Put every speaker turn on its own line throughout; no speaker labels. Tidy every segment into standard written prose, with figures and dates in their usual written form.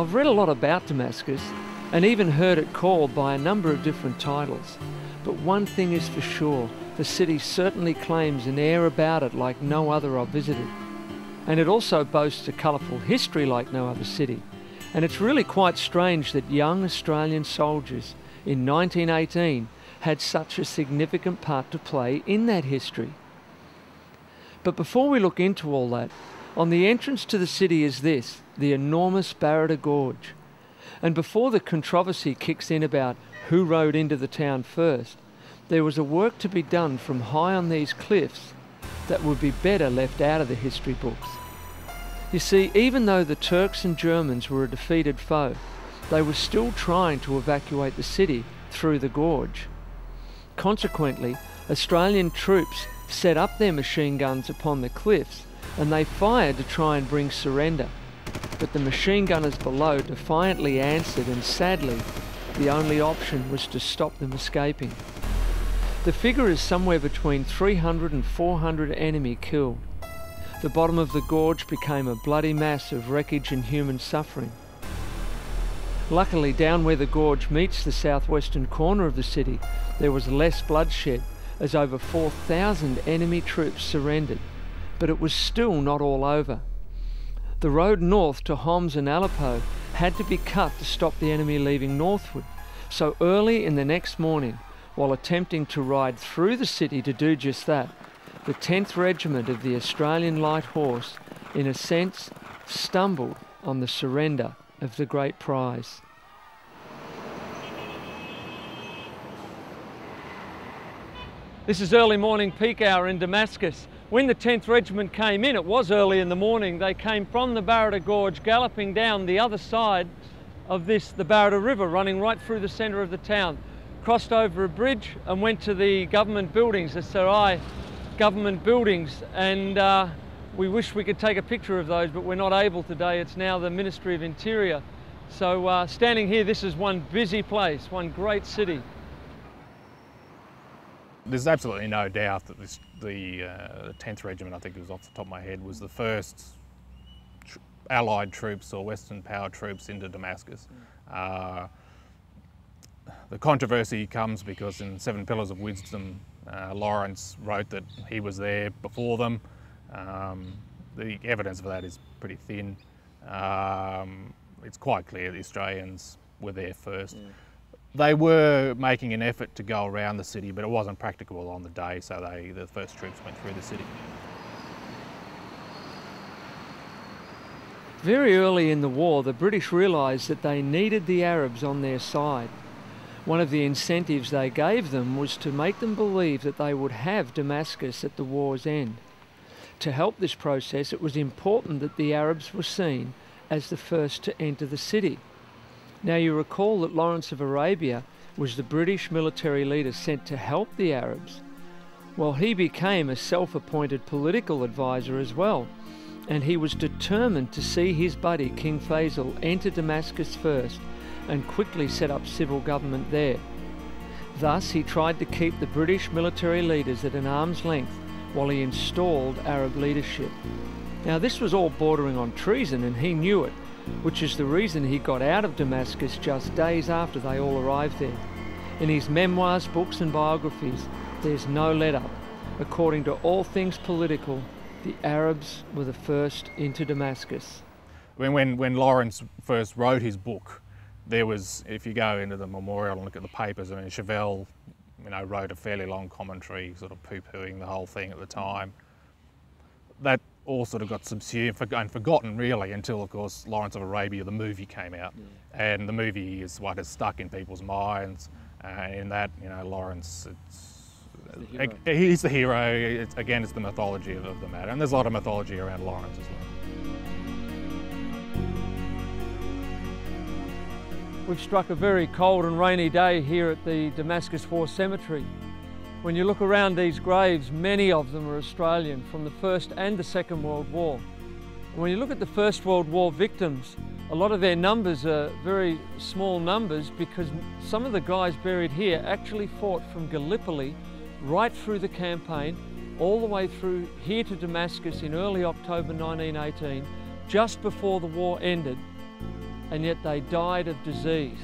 I've read a lot about Damascus and even heard it called by a number of different titles. But one thing is for sure, the city certainly claims an air about it like no other I've visited. And it also boasts a colourful history like no other city. And it's really quite strange that young Australian soldiers in 1918 had such a significant part to play in that history. But before we look into all that, on the entrance to the city is this, the enormous Beersheba Gorge. And before the controversy kicks in about who rode into the town first, there was a work to be done from high on these cliffs that would be better left out of the history books. You see, even though the Turks and Germans were a defeated foe, they were still trying to evacuate the city through the gorge. Consequently, Australian troops set up their machine guns upon the cliffs and they fired to try and bring surrender. But the machine gunners below defiantly answered, and sadly, the only option was to stop them escaping. The figure is somewhere between 300 and 400 enemy killed. The bottom of the gorge became a bloody mass of wreckage and human suffering. Luckily, down where the gorge meets the southwestern corner of the city, there was less bloodshed, as over 4,000 enemy troops surrendered. But it was still not all over. The road north to Homs and Aleppo had to be cut to stop the enemy leaving northward. So early in the next morning, while attempting to ride through the city to do just that, the 10th Regiment of the Australian Light Horse, in a sense, stumbled on the surrender of the great prize. This is early morning peak hour in Damascus. When the 10th Regiment came in, it was early in the morning, they came from the Beersheba Gorge galloping down the other side of the Beersheba River, running right through the centre of the town, crossed over a bridge and went to the government buildings, the Sarai government buildings, and we wish we could take a picture of those, but we're not able today. It's now the Ministry of Interior. So standing here, this is one busy place, one great city.
There's absolutely no doubt that the 10th Regiment, I think it was off the top of my head, was the first Allied troops or Western power troops into Damascus. The controversy comes because in 7 Pillars of Wisdom, Lawrence wrote that he was there before them. The evidence for that is pretty thin. It's quite clear the Australians were there first. Yeah. They were making an effort to go around the city, but it wasn't practicable on the day, so the first troops went through the city.
Very early in the war, the British realised that they needed the Arabs on their side. One of the incentives they gave them was to make them believe that they would have Damascus at the war's end. To help this process, it was important that the Arabs were seen as the first to enter the city. Now you recall that Lawrence of Arabia was the British military leader sent to help the Arabs. Well, he became a self-appointed political advisor as well, and he was determined to see his buddy King Faisal enter Damascus first and quickly set up civil government there. Thus, he tried to keep the British military leaders at an arm's length while he installed Arab leadership. Now, this was all bordering on treason, and he knew it, which is the reason he got out of Damascus just days after they all arrived there. In his memoirs, books and biographies, there's no let-up. According to all things political, the Arabs were the first into Damascus.
When Lawrence first wrote his book, there was, if you go into the memorial and look at the papers, I mean, Chauvel, wrote a fairly long commentary, sort of poo-pooing the whole thing at the time. That all sort of got subsumed and forgotten really until, of course, Lawrence of Arabia, the movie, came out. Yeah. And the movie is what has stuck in people's minds. In that, Lawrence, he's the hero. Again, it's the mythology of the matter. And there's a lot of mythology around Lawrence as well.
We've struck a very cold and rainy day here at the Damascus War Cemetery. When you look around these graves, many of them are Australian from the First and the Second World War. And when you look at the First World War victims, a lot of their numbers are very small numbers because some of the guys buried here actually fought from Gallipoli right through the campaign, all the way through here to Damascus in early October 1918, just before the war ended. and yet they died of disease.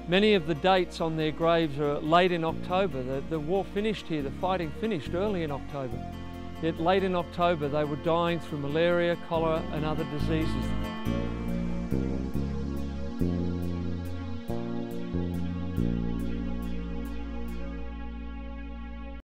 Many of the dates on their graves are late in October. The war finished here, the fighting finished early in October. Yet late in October they were dying through malaria, cholera and other diseases.